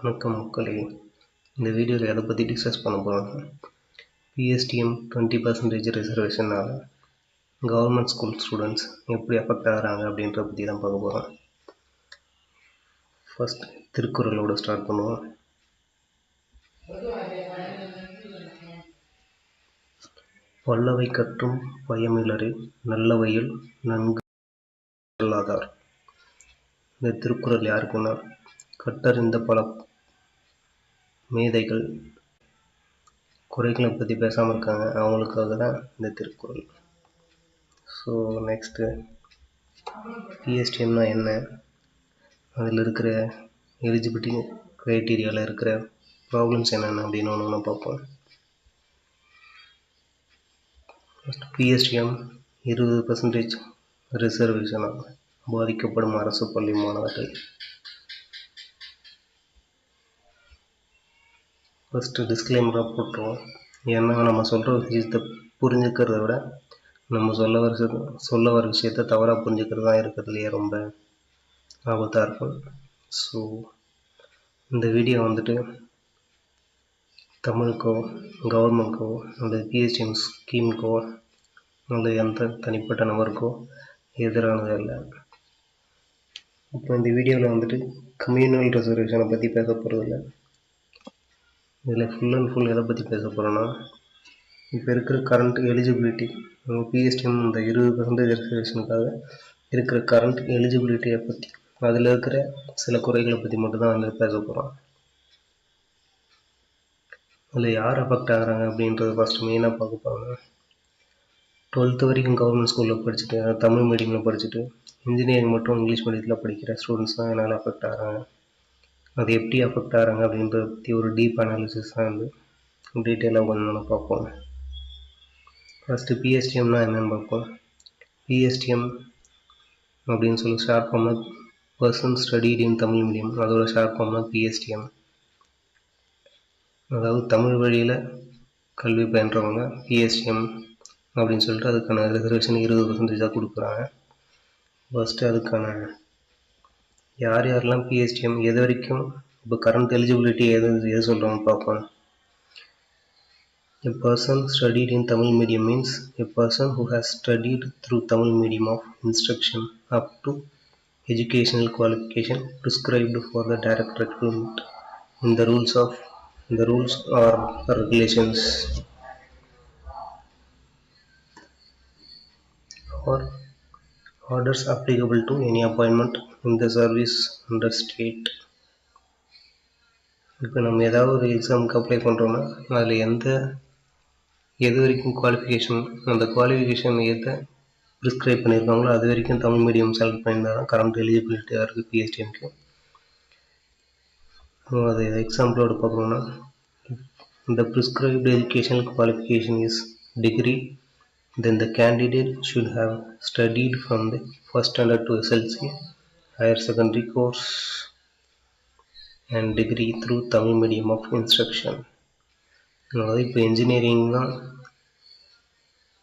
வணக்கம் மக்களே. இந்த வீடியோவில் எதை பற்றி டிஸ்கஸ் பண்ண போகிறோம், பிஎஸ்டிஎம் 20% ரிசர்வேஷனால் கவர்மெண்ட் ஸ்கூல் ஸ்டூடெண்ட்ஸ் எப்படி அஃபெக்ட் ஆகிறாங்க அப்படின்றத பற்றி தான் பார்க்க போகிறோம். ஃபர்ஸ்ட் திருக்குறளோட ஸ்டார்ட் பண்ணுவோம். வல்லவை கற்றும் பயமிலரே நல்லவையில் நன்கு சொல்லாதார். இந்த திருக்குறள் யாருக்குன்னா, கற்றறிந்த பல மேதைகள் குறைகளை பற்றி பேசாமல் இருக்காங்க, அவங்களுக்காக தான் இந்த திருக்குறள். ஸோ நெக்ஸ்ட்டு பிஎஸ்டிஎம்னா என்ன, அதில் இருக்கிற எலிஜிபிலிட்டி க்ரைட்டீரியாவில் இருக்கிற ப்ராப்ளம்ஸ் என்னென்ன அப்படின்னு ஒன்று பார்ப்போம். ஃபஸ்ட் பிஎஸ்டிஎம் 20% ரிசர்வேஷனாக பாதிக்கப்படும் அரசு பள்ளி மாணவர்கள். ஃபஸ்ட்டு டிஸ்க்ளைமராக போட்டுருவோம். ஏன்னா நம்ம சொல்கிற விஷயத்தை புரிஞ்சுக்கிறத விட நம்ம சொல்ல வர விஷயத்தை தவறாக புரிஞ்சுக்கிறது தான் இருக்கிறதுலையே ரொம்ப ஆபத்தாக இருக்கும். ஸோ இந்த வீடியோ வந்துட்டு தமிழுக்கோ கவர்மெண்ட்க்கோ அந்த பிஎஸ்டிஎம் ஸ்கீமுக்கோ அல்லது எந்த தனிப்பட்ட நபருக்கோ எதிரானது இல்லை. இப்போ இந்த வீடியோவில் வந்துட்டு கம்யூனல் ரிசர்வேஷனை பற்றி பேச போகிறதில்ல. இதில் ஃபுல் அண்ட் ஃபுல் எதை பற்றி பேச போகிறோன்னா, இப்போ இருக்கிற கரண்ட் எலிஜிபிலிட்டி, பிஎஸ்டிஎம் இந்த 20% ரிசர்வேஷனுக்காக இருக்கிற கரண்ட் எலிஜிபிலிட்டியை பற்றி, அதில் இருக்கிற சில குறைகளை பற்றி மட்டும்தான் அதில் பேச போகிறோம். அதில் யார் அஃபெக்ட் ஆகிறாங்க அப்படின்றத ஃபஸ்ட்டு மெயினாக பார்க்க போகிறாங்க. 12th வரைக்கும் கவர்மெண்ட் ஸ்கூலில் படிச்சுட்டு, தமிழ் மீடியமில் படிச்சுட்டு இன்ஜினியரிங் மட்டும் இங்கிலீஷ் மீடியத்தில் படிக்கிற ஸ்டூடெண்ட்ஸ் தான் என்னால் அஃபெக்ட் ஆகிறாங்க. அது எப்படி அஃபெக்ட் ஆகிறாங்க அப்படின்றத பற்றி ஒரு டீப் அனாலிசிஸ் தான் வந்து டீட்டெயிலாக கொஞ்சம் பார்ப்போம். ஃபஸ்ட்டு பிஎஸ்டிஎம்னா என்னென்னு பார்ப்போம். பிஎஸ்டிஎம் அப்படின்னு சொல்லி ஷார்ட் ஃபார்ம்னா person studied in Tamil medium, அதோட ஷார்ட் ஃபார்ம்னா பிஎஸ்டிஎம். அதாவது தமிழ் வழியில் கல்வி பயின்றவங்க பிஎஸ்டிஎம் அப்படின்னு சொல்லிட்டு அதுக்கான ரிசர்வேஷன் 20% கொடுக்குறாங்க. ஃபஸ்ட்டு அதுக்கான யாரெல்லாம் பிஎஸ்டிஎம் எது வரைக்கும், இப்போ கரண்ட் எலிஜிபிலிட்டி எது சொல்கிறோம்னு பார்ப்போம். A person studied in Tamil medium means a person who has studied through Tamil medium of instruction up to educational qualification prescribed for the direct recruitment in the rules or regulations or orders applicable to any appointment in the service under state. இப்போ நம்ம ஏதாவது ஒரு எக்ஸாமுக்கு apply பண்ணுறோன்னா அதில் எது வரைக்கும் qualification, அந்த குவாலிஃபிகேஷன் எதை ப்ரிஸ்கிரைப் பண்ணியிருக்காங்களோ அது வரைக்கும் தமிழ் மீடியம் செலக்ட் பண்ணியிருந்தால் தான் கரண்ட் எலிஜிபிலிட்டியாக இருக்குது பிஎஸ்டிஎம்க்கு. அது எக்ஸாம்பிளோடு பார்க்கணுன்னா, இந்த prescribed educational qualification is degree, then the candidate should have studied from the first standard to SLC, higher secondary course and degree through Tamil medium of instruction. அதாவது இப்போ இன்ஜினியரிங் தான்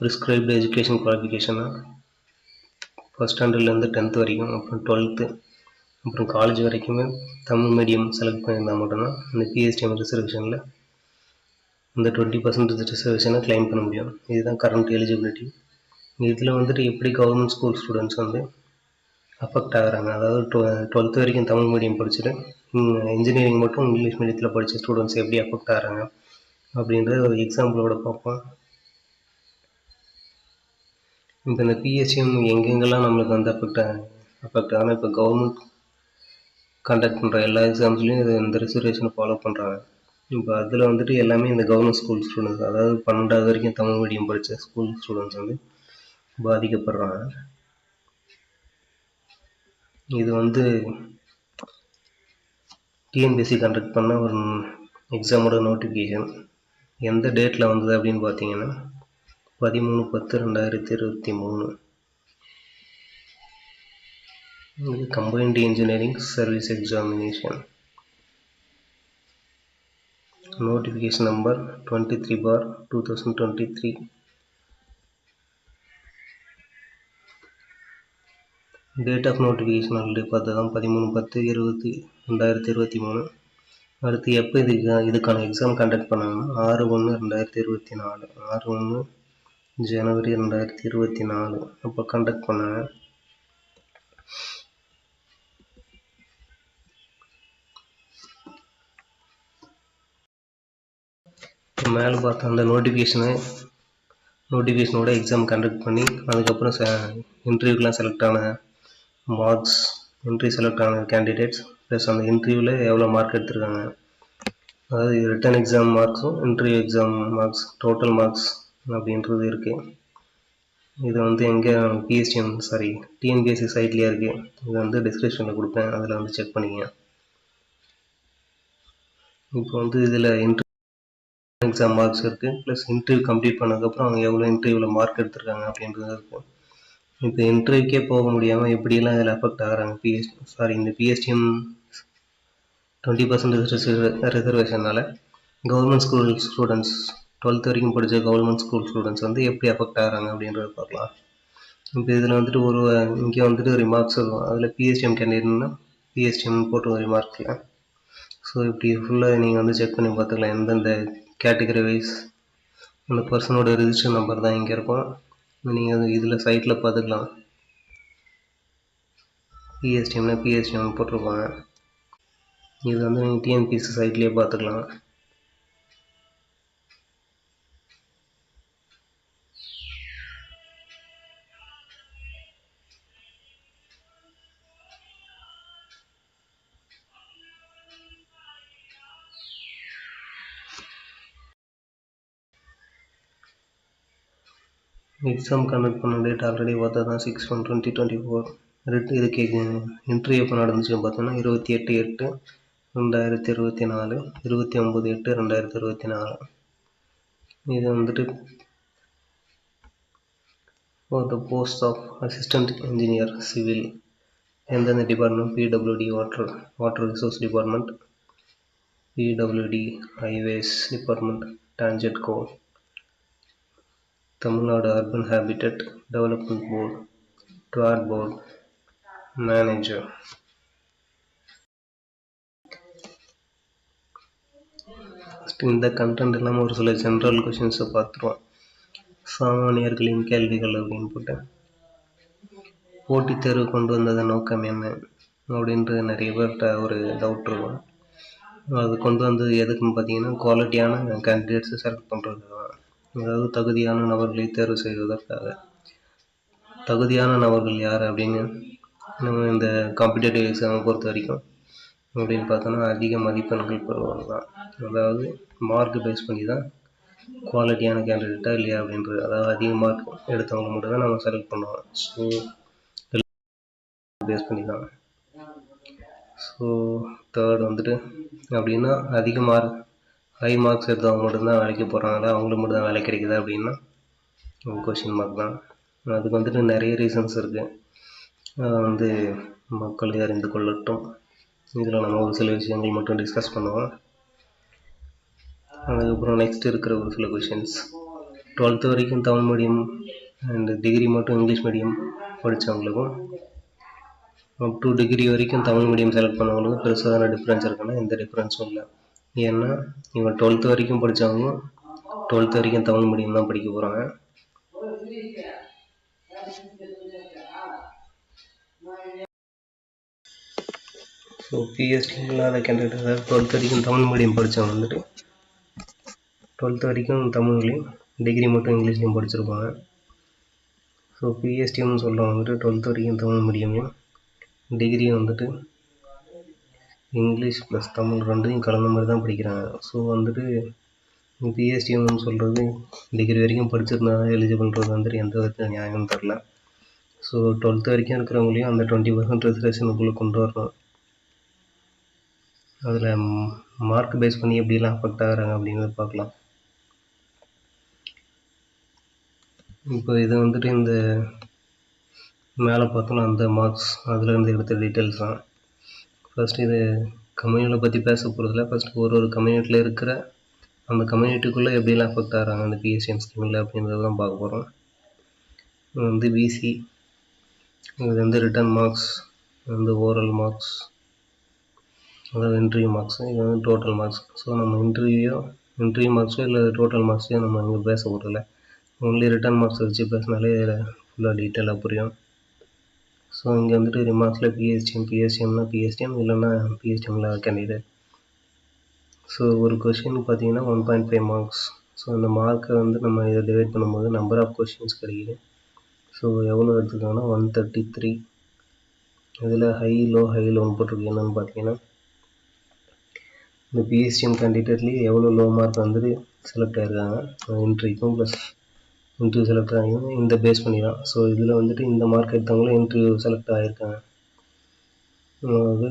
prescribed education குவாலிஃபிகேஷனாக first ஸ்டாண்டர்ட்லேருந்து 10th வரைக்கும், அப்புறம் 12th, அப்புறம் college வரைக்குமே Tamil medium select பண்ணியிருந்தால் மட்டும்தான் இந்த பிஎஸ்டிஎம் ரிசர்வேஷனில் இந்த 20% ரிசர்வேஷனை கிளைம் பண்ண முடியும். இதுதான் கரண்ட் எலிஜிபிலிட்டி. இதில் வந்துட்டு எப்படி கவர்மெண்ட் ஸ்கூல் ஸ்டூடெண்ட்ஸ் வந்து அஃபெக்ட் ஆகிறாங்க, அதாவது 12th வரைக்கும் தமிழ் மீடியம் படிச்சுட்டு இன்ஜினியரிங் மட்டும் இங்கிலீஷ் மீடியத்தில் படித்த ஸ்டூடெண்ட்ஸ் எப்படி அஃபெக்ட் ஆகிறாங்க அப்படின்றத ஒரு எக்ஸாம்பிளோட பார்ப்போம். இப்போ இந்த பிஎஸ்டிஎம் எங்கெங்கெல்லாம் நம்மளுக்கு வந்து அஃபெக்ட் ஆனால் இப்போ கவர்மெண்ட் கண்டக்ட் பண்ணுற எல்லா எக்ஸாம்ஸ்லையும் இந்த ரிசர்வேஷனை ஃபாலோ பண்ணுறாங்க. இப்போ அதில் வந்துட்டு எல்லாமே இந்த கவர்மெண்ட் ஸ்கூல் ஸ்டூடெண்ட்ஸ், அதாவது 12th வரைக்கும் தமிழ் மீடியம் படித்த ஸ்கூல் ஸ்டூடெண்ட்ஸ் வந்து பாதிக்கப்படுறாங்க. இது வந்து டிஎன்பிஎஸ்சி கண்டக்ட் பண்ண ஒரு எக்ஸாமோட நோட்டிஃபிகேஷன் எந்த டேட்டில் வந்தது அப்படின்னு பார்த்தீங்கன்னா 13/10/2023. இது combined engineering service examination, notification number 23/2023. Date of notification already பார்த்தது தான் 13/10/2023. அடுத்து எப்போ இதுக்கான எக்ஸாம் கண்டக்ட் பண்ணாங்கன்னா 6/1/2024 6/1 ஜனவரி 2024 அப்போ கண்டக்ட் பண்ணாங்க. மேலே பார்த்த அந்த நோட்டிஃபிகேஷனோட எக்ஸாம் கண்டக்ட் பண்ணி அதுக்கப்புறம் இன்டர்வியூக்கெலாம் செலக்ட் ஆன மார்க்ஸ், இன்டர்வியூ செலக்ட் ஆன கேண்டிடேட்ஸ் ப்ளஸ் அந்த இன்டர்வியூவில் எவ்வளோ மார்க் எடுத்திருக்காங்க, அதாவது ரிட்டன் எக்ஸாம் மார்க்ஸும் interview exam marks total marks அப்படின்றது இருக்குது. இது எங்கே டிஎன்பிஎஸ்சி சைட்லேயே இருக்குது. இது டிஸ்கிரிப்ஷனில் கொடுப்பேன், அதில் செக் பண்ணிக்கங்க. இப்போ இதில் இன்டர்வியூ எக்ஸாம் மார்க்ஸ் இருக்குது ப்ளஸ் இன்டர்வியூ கம்ப்ளீட் பண்ணதுக்கப்புறம் அவங்க எவ்வளோ இன்டர்வியூவில் மார்க் எடுத்திருக்காங்க அப்படின்றது இருக்குது. இப்போ இன்டர்வியூக்கே போக முடியாமல் எப்படியெல்லாம் இதில் அஃபெக்ட் ஆகிறாங்க இந்த பிஎஸ்டிஎம் 20% ரிசர்வேஷனால் கவர்மெண்ட் ஸ்கூல் ஸ்டூடெண்ட்ஸ் 12th வரைக்கும் படித்த கவர்மெண்ட் ஸ்கூல் ஸ்டூடெண்ட்ஸ் எப்படி அஃபெக்ட் ஆகிறாங்க அப்படின்றத பார்க்கலாம். இப்போ இதில் இங்கே ரிமார்க்ஸ் இருக்கும். அதில் பிஎஸ்டிஎம் கேண்டிடேட்னா பிஎஸ்டிஎம் போட்டு ரிமார்க்கில். ஸோ இப்படி ஃபுல்லாக நீங்கள் செக் பண்ணி பார்த்துக்கலாம். எந்தெந்த கேட்டகரி வைஸ் அந்த பர்சனோட ரிஜிஸ்டர் நம்பர் தான் இங்கே இருக்கும். நீங்கள் இதில் சைட்டில் பார்த்துக்கலாம். பிஎஸ்டிஎம் போட்டிருப்பாங்க. இது நீங்கள் டிஎன்பிஎஸ்சி சைட்லேயே பார்த்துக்கலாம். எக்ஸாம் கண்டக்ட் பண்ண டேட் ஆல்ரெடி பார்த்தா தான் 6/1/2024. இதுக்கு இன்டர்வியூ எப்போ நடந்துச்சுன்னு பார்த்தோன்னா 28/8/2024, 29/8/2024. இது for the post of assistant engineer civil. எந்தெந்த department? PWD water resource department, PWD highways department, TANGEDCO, Tamil Nadu urban habitat development board, ட்ராட் போர்டு, மேனேஜர். இந்த கண்டென்ட் இல்லாமல் ஒரு சில ஜென்ரல் கொஷின்ஸை பார்த்துருவோம். சாமானியர்களின் கேள்விகள் அப்படின்னு போட்டு போட்டித் தேர்வு கொண்டு வந்ததன் நோக்கம் என்ன அப்படின்றது நிறைய பேர்கிட்ட ஒரு டவுட் இருக்கும். அது கொண்டு வந்தது எதுக்குன்னு பார்த்தீங்கன்னா குவாலிட்டியான கேண்டிடேட்ஸை செலக்ட் பண்ணுறது தான். அதாவது தகுதியான நபர்களை தேர்வு செய்வதற்காக. தகுதியான நபர்கள் யார் அப்படின்னு நம்ம இந்த காம்படிட்டிவ் எக்ஸாமை பொறுத்த வரைக்கும் அப்படின்னு பார்த்தோன்னா அதிக மதிப்பெண்கள் பெறுவாங்க தான். அதாவது மார்க் பேஸ் பண்ணி தான் குவாலிட்டியான கேண்டிடேட்டாக இல்லையா அப்படின்றது. அதாவது அதிக மார்க் எடுத்தவங்க மட்டும் தான் நம்ம செலக்ட் பண்ணுவோம். ஸோ பேஸ் பண்ணி தான். ஸோ தேர்ட் அப்படின்னா அதிக மார்க் ஹை மார்க்ஸ் எடுத்தவங்க மட்டும்தான் வேலைக்கு போகிறாங்களா, அவங்களுக்கு மட்டும் தான் வேலை கிடைக்குதா அப்படின்னா கொஷின் மார்க் தான். அதுக்கு நிறைய ரீசன்ஸ் இருக்குது. அதை மக்கள் அறிந்து கொள்ளட்டும். இதில் நம்ம ஒரு சில விஷயங்கள் மட்டும் டிஸ்கஸ் பண்ணுவோம். அதுக்கப்புறம் நெக்ஸ்ட் இருக்கிற ஒரு சில கொஷின்ஸ். 12th வரைக்கும் தமிழ் மீடியம் அண்ட் டிகிரி மட்டும் இங்கிலீஷ் மீடியம் படித்தவங்களுக்கும் அப் டு டிகிரி வரைக்கும் தமிழ் மீடியம் செலக்ட் பண்ணவங்களுக்கும் பெருசாக டிஃப்ரென்ஸ் இருக்குன்னா எந்த டிஃப்ரென்ஸும் இல்லை. ஏன்னா இவங்க 12th வரைக்கும் படித்தவங்க 12th வரைக்கும் தமிழ் மீடியம் தான் படிக்க போகிறாங்க. ஸோ பிஎஸ்டி இல்லாத கேண்டிடேட், அதாவது 12th வரைக்கும் தமிழ் மீடியம் படித்தவங்க 12th வரைக்கும் தமிழ்லையும் டிகிரி மட்டும் இங்கிலீஷ்லையும் படிச்சிருப்பாங்க. ஸோ பிஎஸ்டின்னு சொல்கிறவங்க 12th வரைக்கும் தமிழ் மீடியமையும் டிகிரியும் இங்கிலீஷ் ப்ளஸ் தமிழ் ரெண்டையும் கலந்த மாதிரி தான் படிக்கிறாங்க. ஸோ பிஎஸ்டிஎம்னு சொல்கிறது டிகிரி வரைக்கும் படிச்சிருந்தா எலிஜிபிள்ன்றது எந்த விதத்தில் நியாயம்னு தெரில. ஸோ 12th வரைக்கும் இருக்கிறவங்களையும் அந்த 20% ரிசர்வேஷனுக்குள்ளே கொண்டு வரணும். அதில் மார்க் பேஸ் பண்ணி எப்படிலாம் அஃபெக்ட் ஆகிறாங்க அப்படிங்கிறத பார்க்கலாம். இப்போ இது இந்த மேலே பார்த்தோன்னா அந்த மார்க்ஸ் அதுலேருந்து எடுத்த டீட்டெயில்ஸ் தான். ஃபஸ்ட்டு இது கம்யூனிட்டியை பற்றி பேச போகிறதில்ல. ஃபஸ்ட்டு ஒரு கம்யூனிட்டியில் இருக்கிற அந்த கம்யூனிட்டிக்குள்ளே எப்படிலாம் அஃபெக்ட் ஆகிறாங்க அந்த பிஎஸ்டிஎம் ஸ்கீமில் அப்படின்றது தான் பார்க்க போகிறோம். இது பிசி, இது ரிட்டன் மார்க்ஸ், ஓரல் மார்க்ஸ், அதாவது இன்டர்வியூ மார்க்ஸ், இது வந்து டோட்டல் மார்க்ஸ். ஸோ நம்ம இன்டர்வியூ மார்க்ஸோ இல்லை டோட்டல் மார்க்ஸையோ நம்ம இங்கே பேச போகிறதில்ல. ஒன்லி ரிட்டன் மார்க்ஸ் வச்சு பேசினாலே ஃபுல்லாக டீட்டெயிலாக புரியும். ஸோ இங்கே வந்துட்டு ரிமார்க்ஸில் பிஎஸ்டிஎம்னா பிஎஸ்டிஎம் இல்லைன்னா பிஎஸ்டிஎம்மில் கேண்டிடேட். ஸோ ஒரு கொஷின் பார்த்தீங்கன்னா 1.5 மார்க்ஸ். ஸோ அந்த மார்க்கை வந்து நம்ம இதை டிவைட் பண்ணும்போது நம்பர் ஆஃப் கொஷின்ஸ் கிடைக்குது. ஸோ எவ்வளோ எடுத்துக்கோங்கன்னா 133. இதில் ஹை லோன்னு போட்டிருக்கு. என்னென்னு பார்த்தீங்கன்னா இந்த பிஎஸ்டிஎம் கேண்டிடேட்லேயே எவ்வளோ லோ மார்க் வந்துட்டு செலக்ட் ஆகிருக்காங்க இன்ட்ரிவியூக்கும் ப்ளஸ் இன்டர்வியூ செலக்ட் ஆகிருக்காங்க இந்த பேஸ் பண்ணி தான். ஸோ இதில் வந்துட்டு இந்த மார்க் எடுத்தவங்களும் இன்டர்வியூ செலக்ட் ஆகிருக்காங்க. அது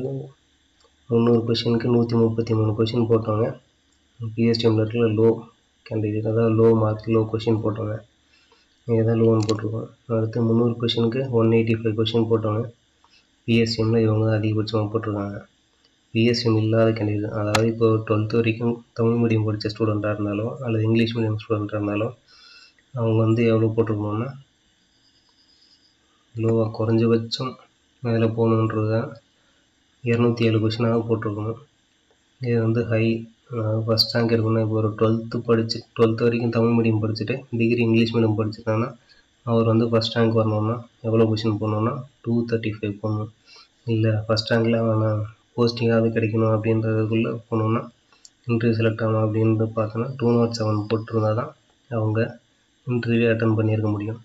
300 கொஷினுக்கு 133 கொஷின் போட்டவங்க பிஎஸ்டிஎம்மில் இருக்கிற லோ கேண்டிடேட், அதாவது லோ மார்க் லோ கொஷின் போட்டவங்க இதான் லோன் போட்டிருக்கோம். அடுத்து 300 கொஷினுக்கு 185 கொஷின் போட்டவங்க பிஎஸ்டிஎம்மில் இவங்க அதிகபட்சமாக போட்டிருக்காங்க. பிஎஸ்டிஎம் இல்லாத கேண்டிடேட், அதாவது இப்போ 12th வரைக்கும் தமிழ் மீடியம் படித்த ஸ்டூடெண்ட்டாக இருந்தாலும் அல்லது இங்கிலீஷ் மீடியம் ஸ்டூடெண்ட்டாக இருந்தாலும் அவங்க வந்து எவ்வளோ போட்டிருக்கணும்னா லோவாக குறைஞ்சபட்சம் அதில் போகணுன்றது 207 கொஷினாக போட்டிருக்கணும். இது வந்து ஹை, ஃபஸ்ட் ரேங்க் இருக்கணும். இப்போ ஒரு 12th வரைக்கும் தமிழ் மீடியம் படிச்சுட்டு டிகிரி இங்கிலீஷ் மீடியம் படிச்சிருக்காங்கன்னா அவர் வந்து ஃபஸ்ட் ரேங்க் வரணும்னா எவ்வளோ கொஷின் போடணுன்னா 235 போடணும். இல்லை ஃபஸ்ட் ரேங்கில் வேணாம் போஸ்டிங்காவது கிடைக்கணும் அப்படின்றதுக்குள்ளே போகணுன்னா இன்டர்வியூ செலக்ட் ஆகணும் அப்படின்ட்டு பார்த்தோன்னா 207 போட்டிருந்தா தான் அவங்க இன்டர்வியூ அட்டன் பண்ணியிருக்க முடியும்.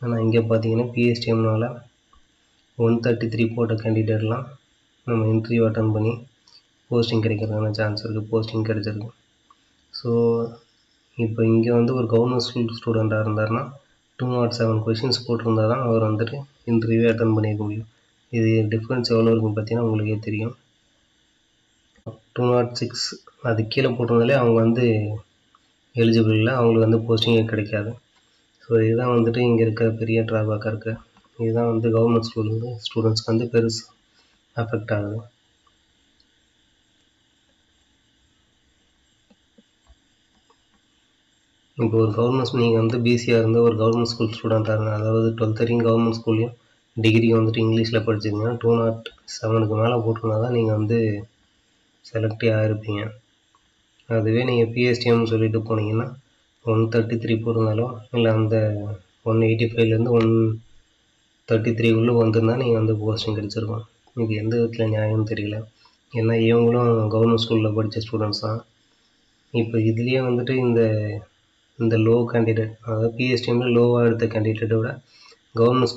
ஆனால் இங்கே பார்த்தீங்கன்னா பிஎஸ்டிஎம்னால் 133 போட்ட கேண்டிடேட்லாம் நம்ம இன்டர்வியூ அட்டன் பண்ணி போஸ்டிங் கிடைக்கிறதுக்கான சான்ஸ் இருக்குது, போஸ்டிங் கிடைச்சிருக்கு. ஸோ இப்போ இங்கே வந்து ஒரு கவர்மெண்ட் ஸ்கூல் ஸ்டூடெண்ட்டாக இருந்தார்னா 207 கொஷின்ஸ் போட்டிருந்தா தான் அவர் வந்துட்டு இன்டர்வியூ அட்டன் பண்ணியிருக்க முடியும். இது டிஃப்ரென்ஸ் எவ்வளோ இருக்குன்னு பார்த்தீங்கன்னா உங்களுக்கே தெரியும். 206 அது கீழே போட்டிருந்தாலே அவங்க வந்து எலிஜிபிள் இல்லை, அவங்களுக்கு வந்து போஸ்டிங்கே கிடைக்காது. ஸோ இதுதான் வந்துட்டு இங்கே இருக்க பெரிய ட்ராபேக்காக இருக்குது. இதுதான் வந்து கவர்மெண்ட் ஸ்டூடெண்ட்ஸ்க்கு வந்து பெருசு அஃபெக்ட் ஆகுது. இப்போ ஒரு கவர்மெண்ட் நீங்கள் வந்து பிசியாக இருந்து ஒரு கவர்மெண்ட் ஸ்கூல் ஸ்டூடெண்ட்டாக இருந்தால், அதாவது 12th வரைக்கும் கவர்மெண்ட் ஸ்கூல்லையும் டிகிரி வந்துட்டு இங்கிலீஷில் படிச்சிருந்தீங்கன்னா 207க்கு மேலே போட்டிருந்தா தான் நீங்கள் வந்து செலக்டே ஆகிருப்பீங்க. அதுவே நீங்கள் பிஎஸ்டிஎம்னு சொல்லிட்டு போனீங்கன்னா 133 போட்டிருந்தாலும் இல்லை அந்த 185லேருந்து 133க்குள்ளே வந்திருந்தால் நீங்கள் வந்து போஸ்டிங் கிடச்சிருக்கோம். இது எந்த விதத்தில் நியாயம்னு தெரியல. ஏன்னா இவங்களும் கவர்மெண்ட் ஸ்கூலில் படித்த ஸ்டூடெண்ட்ஸ் தான். இப்போ இதுலேயே வந்துட்டு இந்த லோ கேண்டிடேட், அதாவது பிஎஸ்டிஎம்மில் லோவாக எடுத்த கேண்டிடேட்டை விட கவர்மெண்ட்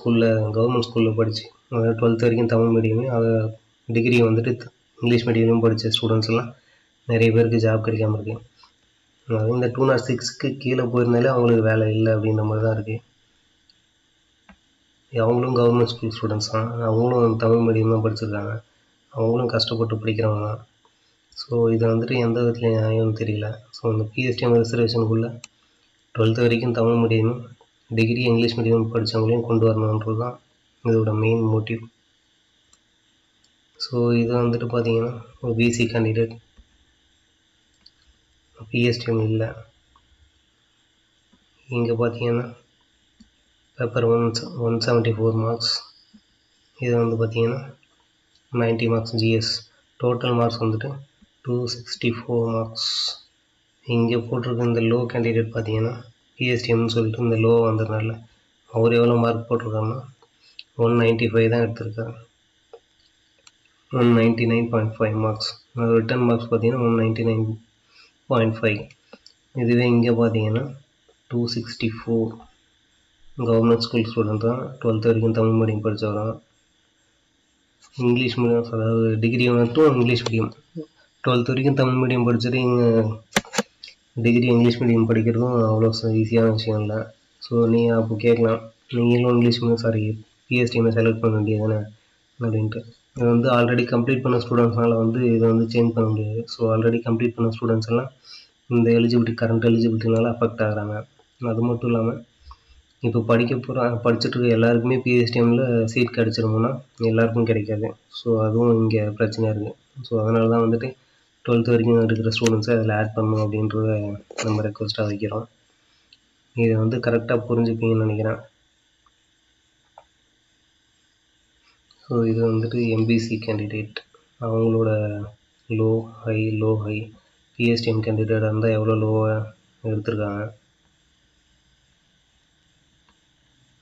ஸ்கூலில் படித்து, அதாவது 12th வரைக்கும் தமிழ் மீடியமே அதை டிகிரி வந்துட்டு இங்கிலீஷ் மீடியமும் படித்த ஸ்டூடெண்ட்ஸ்லாம் நிறைய பேருக்கு ஜாப் கிடைக்காம இருக்கு. அதாவது இந்த 206க்கு கீழே போயிருந்தாலே அவங்களுக்கு வேலை இல்லை அப்படின்ற மாதிரி தான் இருக்குது. அவங்களும் கவர்மெண்ட் ஸ்கூல் ஸ்டூடெண்ட்ஸ் தான், அவங்களும் தமிழ் மீடியம் தான் படிச்சிருக்காங்க, அவங்களும் கஷ்டப்பட்டு படிக்கிறவங்க தான். ஸோ இதை வந்துட்டு எந்த விதத்தில் நியாயம்னு தெரியல. ஸோ இந்த பிஎஸ்டிஎம் ரிசர்வேஷனுக்குள்ளே 12th வரைக்கும் Tamil medium degree English medium படித்தவங்களையும் கொண்டு வரணுன்றது தான் இதோட மெயின் மோட்டிவ். ஸோ இது வந்துட்டு பார்த்தீங்கன்னா ஒரு பிசி கேண்டிடேட் பிஎஸ்டிஎம் இல்லை. இங்கே பார்த்தீங்கன்னா பேப்பர் 174 மார்க்ஸ், இது வந்து பார்த்தீங்கன்னா 90 மார்க்ஸ் ஜிஎஸ், டோட்டல் மார்க்ஸ் வந்துட்டு 264 மார்க்ஸ். இங்கே போட்டிருக்க இந்த லோ கேண்டிடேட் பார்த்தீங்கன்னா பிஎஸ்டிஎம்னு சொல்லிட்டு இந்த லோ வந்ததுனால அவர் எவ்வளோ மார்க் போட்டிருக்காருன்னா 195 தான் எடுத்திருக்காரு, 199.5 மார்க்ஸ். ரிட்டன் மார்க்ஸ் பார்த்தீங்கன்னா 199.5. இதுவே இங்கே பார்த்தீங்கன்னா 264. கவர்மெண்ட் ஸ்கூல் ஸ்டூடெண்ட் தான், 12th வரைக்கும் தமிழ் மீடியம் படித்தவரான், இங்கிலீஷ் மீடியம், அதாவது டிகிரி மட்டும் இங்கிலீஷ் மீடியம், 12th வரைக்கும் தமிழ் மீடியம் படிச்சுட்டு இங்கே டிகிரி இங்கிலீஷ் மீடியம் படிக்கிறதும் அவ்வளோ ஈஸியான விஷயம் இல்லை. ஸோ நீங்கள் அப்போ கேட்கலாம், நீங்களும் இங்கிலீஷ் மீடியம் பிஎஸ்டிஎம்மை செலக்ட் பண்ண வேண்டியது தானே அப்படின்ட்டு. இது வந்து ஆல்ரெடி கம்ப்ளீட் பண்ண ஸ்டூடெண்ட்ஸ்னால் வந்து இதை வந்து சேஞ்ச் பண்ண முடியாது. ஸோ ஆல்ரெடி கம்ப்ளீட் பண்ண ஸ்டூடெண்ட்ஸ் எல்லாம் இந்த கரண்ட் எலிஜிபிலிட்டினால அஃபெக்ட் ஆகிறாங்க. அது மட்டும் இல்லாமல் இப்போ படிச்சுட்டு இருக்க எல்லாருக்குமே பிஎஸ்டிஎம்மில் சீட் கிடச்சிருமோன்னா எல்லாருக்கும் கிடைக்காது. ஸோ அதுவும் இங்கே பிரச்சனையாக இருக்குது. ஸோ அதனால தான் வந்துட்டு 12th வரைக்கும் இருக்கிற ஸ்டூடெண்ட்ஸை அதில் ஆட் பண்ணணும் அப்படின்றத நம்ம ரெக்வஸ்ட்டாக வைக்கிறோம். இதை வந்து கரெக்டாக புரிஞ்சுப்பீங்கன்னு நினைக்கிறேன். ஸோ இது வந்துட்டு எம்பிசி கேண்டிடேட் அவங்களோட லோ ஹை பிஎஸ்டிஎம் கேண்டிடேட் இருந்தால் எவ்வளோ லோவாக எடுத்திருக்காங்க,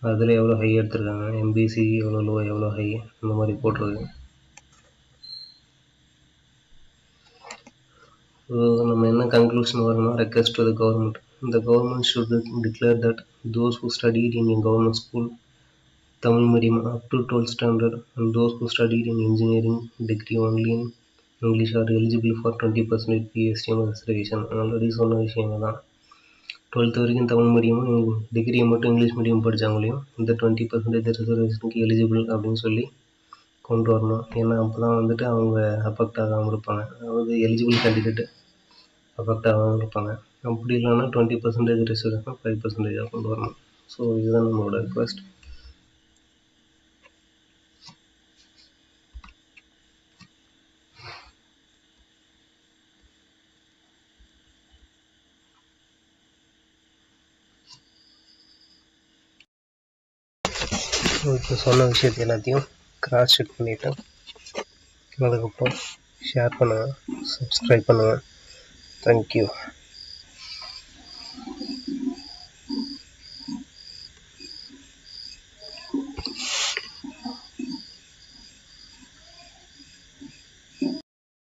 அதில் எவ்வளோ ஹை எடுத்திருக்காங்க, எம்பிசி எவ்வளோ லோ எவ்வளோ ஹை இந்த மாதிரி போட்டிருக்கு. ஸோ நம்ம என்ன கன்க்ளூஷன் வரணும், request to the government. The government should declare that those who studied in a government school Tamil medium up to 12th standard and those who studied in engineering degree only in English are eligible for 20% PSTM reservation. Already சொன்ன விஷயங்கள் தான். 12th வரைக்கும் தமிழ் மீடியமும் டிகிரியை மட்டும் English medium படித்தவங்களையும் இந்த 20% ரிசர்வேஷனுக்கு eligible அப்படின்னு சொல்லி கொண்டு வரணும். ஏன்னா அப்போ தான் வந்துட்டு அவங்க அஃபெக்ட் ஆகாமல் இருப்பாங்க, அதாவது எலிஜிபிள் கேண்டிடேட்டு அஃபெக்ட் ஆகாமல் இருப்பாங்க. அப்படி இல்லைன்னா 20% ரிசர்வேஷன் 5% கொண்டு வரணும். ஸோ இதுதான் நம்மளோட ரிக்வெஸ்ட். இப்போ சொன்ன விஷயத்தை எல்லாத்தையும் கிராஸ் செக் பண்ணிவிட்டு அதுக்கப்புறம் ஷேர் பண்ணுங்கள், சப்ஸ்கிரைப் பண்ணுங்கள். தேங்க்யூ.